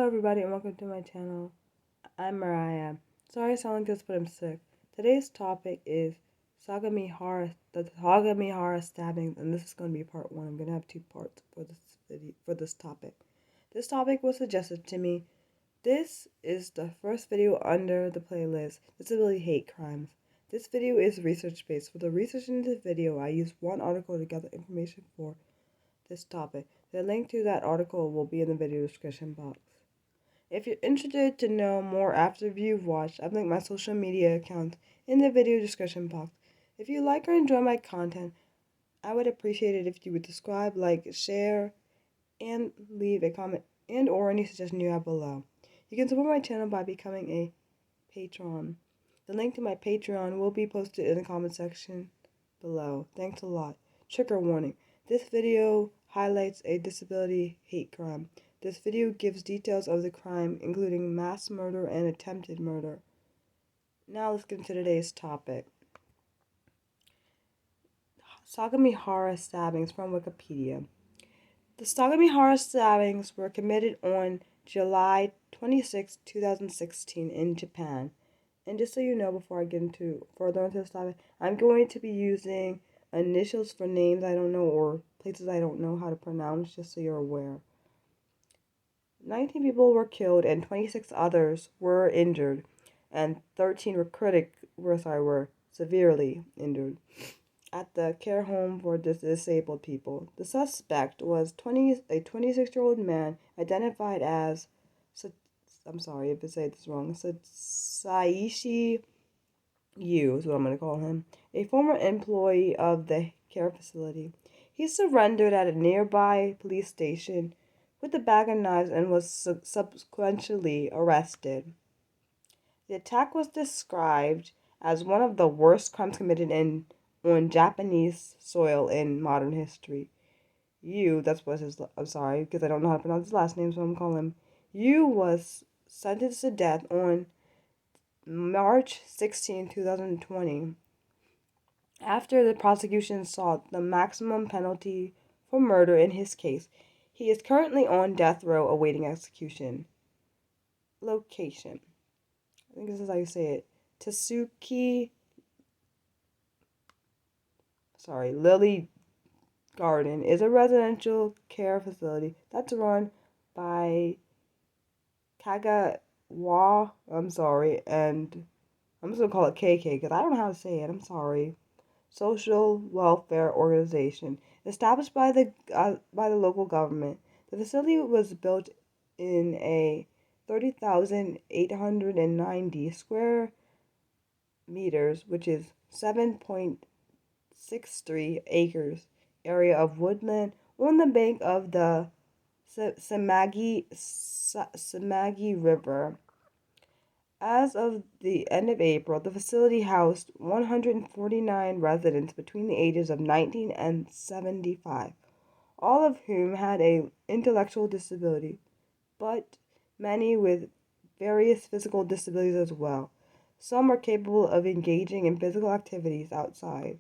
Hello everybody and welcome to my channel. I'm Mariah. Sorry I sound like this, but I'm sick. Today's topic is the Sagamihara Stabbings, and this is going to be part 1. I'm going to have 2 parts for this topic. This topic was suggested to me. This is the first video under the playlist Disability Hate Crimes. This video is research based. For the research in this video, I used one article to gather information for this topic. The link to that article will be in the video description box. If you're interested to know more after you've watched, I've linked my social media accounts in the video description box. If you like or enjoy my content, I would appreciate it if you would subscribe, like, share, and leave a comment and or any suggestion you have below. You can support my channel by becoming a patron. The link to my Patreon will be posted in the comment section below. Thanks a lot. Trigger warning. This video highlights a disability hate crime. This video gives details of the crime, including mass murder and attempted murder. Now let's get into today's topic. Sagamihara Stabbings from Wikipedia. The Sagamihara Stabbings were committed on July 26, 2016 in Japan. And just so you know, before I get further into this topic, I'm going to be using initials for names I don't know or places I don't know how to pronounce, just so you're aware. 19 people were killed and 26 others were injured, and 13 were severely injured at the care home for disabled people. The suspect was a 26-year-old man identified as, I'm sorry if I say this wrong, Saishi Yu is what I'm going to call him, a former employee of the care facility. He surrendered at a nearby police station with a bag of knives and was subsequently arrested. The attack was described as one of the worst crimes committed on Japanese soil in modern history. I'm sorry, because I don't know how to pronounce his last name, so I'm calling him Yu, was sentenced to death on March 16, 2020, after the prosecution sought the maximum penalty for murder in his case. He is currently on death row awaiting execution. Location. I think this is how you say it. Lily Garden is a residential care facility that's run by Kagawa, and I'm just going to call it KK because I don't know how to say it, I'm sorry. Social welfare organization established by the local government. The facility was built in a 30,890 square meters, which is 7.63 acres, area of woodland on the bank of the Samagi River. As of the end of April, the facility housed 149 residents between the ages of 19 and 75, all of whom had an intellectual disability, but many with various physical disabilities as well. Some are capable of engaging in physical activities outside,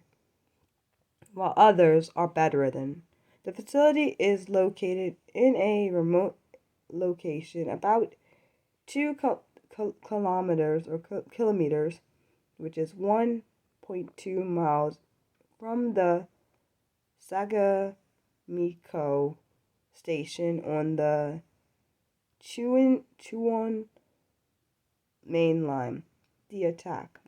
while others are bedridden. The facility is located in a remote location about 2 kilometers, which is 1.2 miles from the Sagamihara station on the Chuan main line. The attack.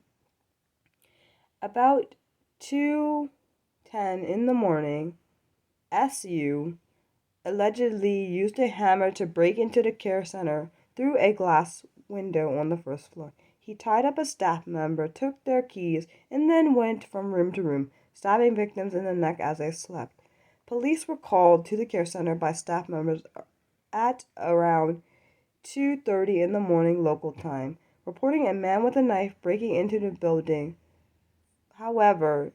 About 2:10 in the morning, SU allegedly used a hammer to break into the care center through a glass window on the first floor. He tied up a staff member, took their keys, and then went from room to room, stabbing victims in the neck as they slept. Police were called to the care center by staff members at around 2:30 in the morning local time, reporting a man with a knife breaking into the building. However,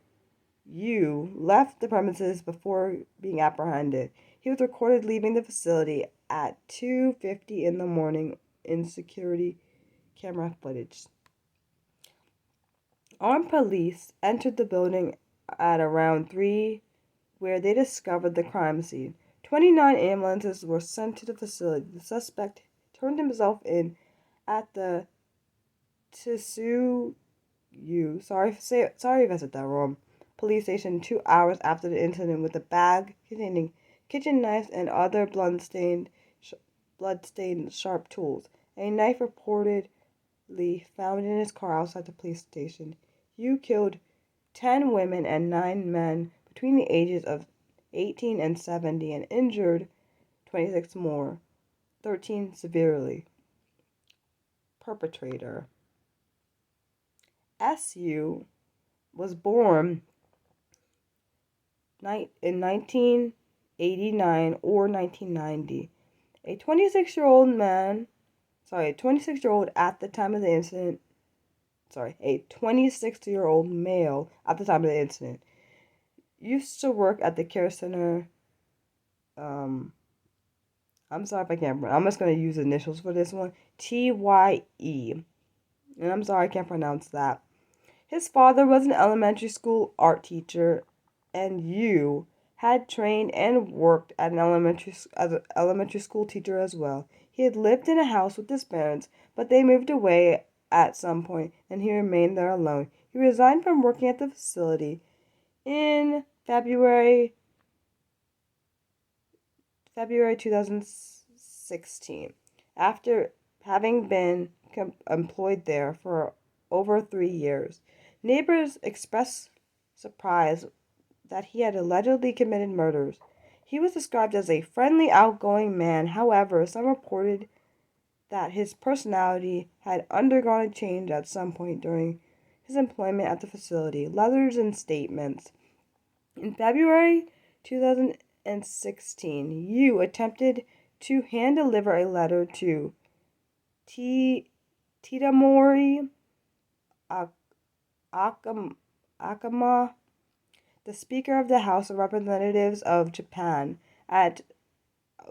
Yu left the premises before being apprehended. He was recorded leaving the facility at 2:50 in the morning in security camera footage. Armed police entered the building at around 3, where they discovered the crime scene. 29 ambulances were sent to the facility. The suspect turned himself in at the Tsuyu, sorry if I said that wrong, police station 2 hours after the incident with a bag containing kitchen knives and other blood-stained sharp tools. A knife reportedly found in his car outside the police station. Yu killed 10 women and 9 men between the ages of 18 and 70 and injured 26 more, 13 severely. Perpetrator. SU was born in 1989 or 1990. A 26-year-old at the time of the incident, a 26-year-old male at the time of the incident, used to work at the care center. I'm sorry if I can't. I'm just going to use initials for this one. TYE. And I'm sorry I can't pronounce that. His father was an elementary school art teacher, and Yu had trained and worked as an elementary school teacher as well. He had lived in a house with his parents, but they moved away at some point, and he remained there alone. He resigned from working at the facility in February 2016, after having been employed there for over 3 years. Neighbors expressed surprise that he had allegedly committed murders. He was described as a friendly, outgoing man. However, some reported that his personality had undergone a change at some point during his employment at the facility. Letters and statements. In February 2016, Yu attempted to hand-deliver a letter to Tadamori Akama, the Speaker of the House of Representatives of Japan, at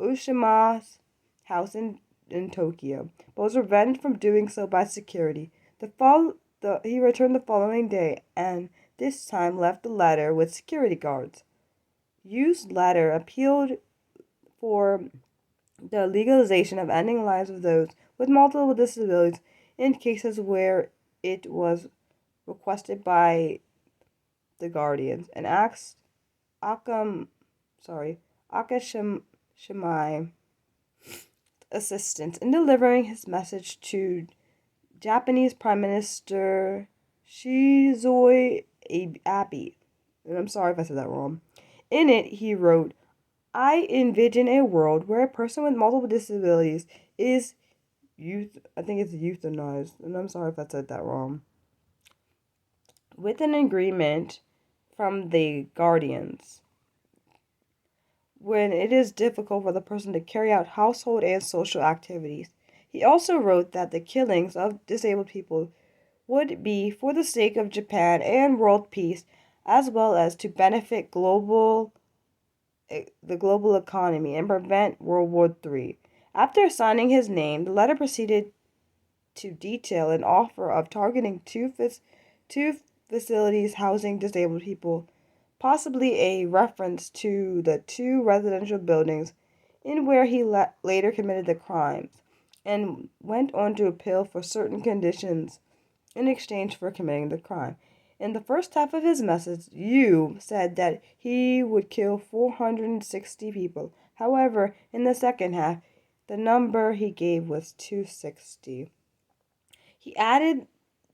Ushima's house in Tokyo, but was prevented from doing so by security. He returned the following day, and this time left the letter with security guards. Yu's letter appealed for the legalization of ending lives of those with multiple disabilities in cases where it was requested by the guardians, and asked Akashimai assistance in delivering his message to Japanese Prime Minister Shinzo Abe. And I'm sorry if I said that wrong. In it, he wrote, "I envision a world where a person with multiple disabilities is euthanized." And I'm sorry if I said that wrong. With an agreement from the guardians, when it is difficult for the person to carry out household and social activities. He also wrote that the killings of disabled people would be for the sake of Japan and world peace, as well as to benefit the global economy and prevent World War III. After signing his name, the letter proceeded to detail an offer of targeting two facilities housing disabled people, possibly a reference to the 2 residential buildings in where he later committed the crimes, and went on to appeal for certain conditions in exchange for committing the crime. In the first half of his message, Yu said that he would kill 460 people. However, in the second half, the number he gave was 260. He added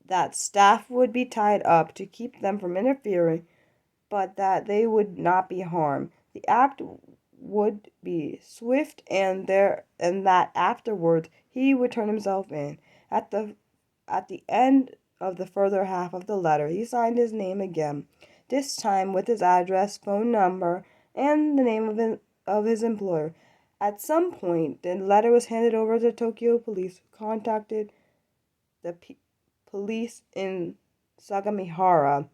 that staff would be tied up to keep them from interfering, but that they would not be harmed. The act would be swift, and that afterwards he would turn himself in. At the end of the further half of the letter, he signed his name again, this time with his address, phone number, and the name of his employer. At some point, the letter was handed over to Tokyo police, who contacted the police in Sagamihara.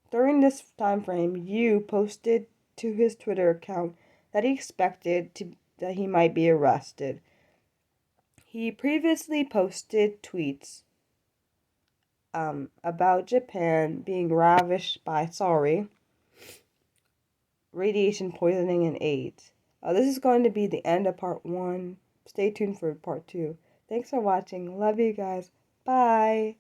During this time frame, Yu posted to his Twitter account that he expected that he might be arrested. He previously posted tweets about Japan being ravaged by radiation poisoning and AIDS. This is going to be the end of part 1. stay tuned for part 2. Thanks for watching. Love you guys. Bye.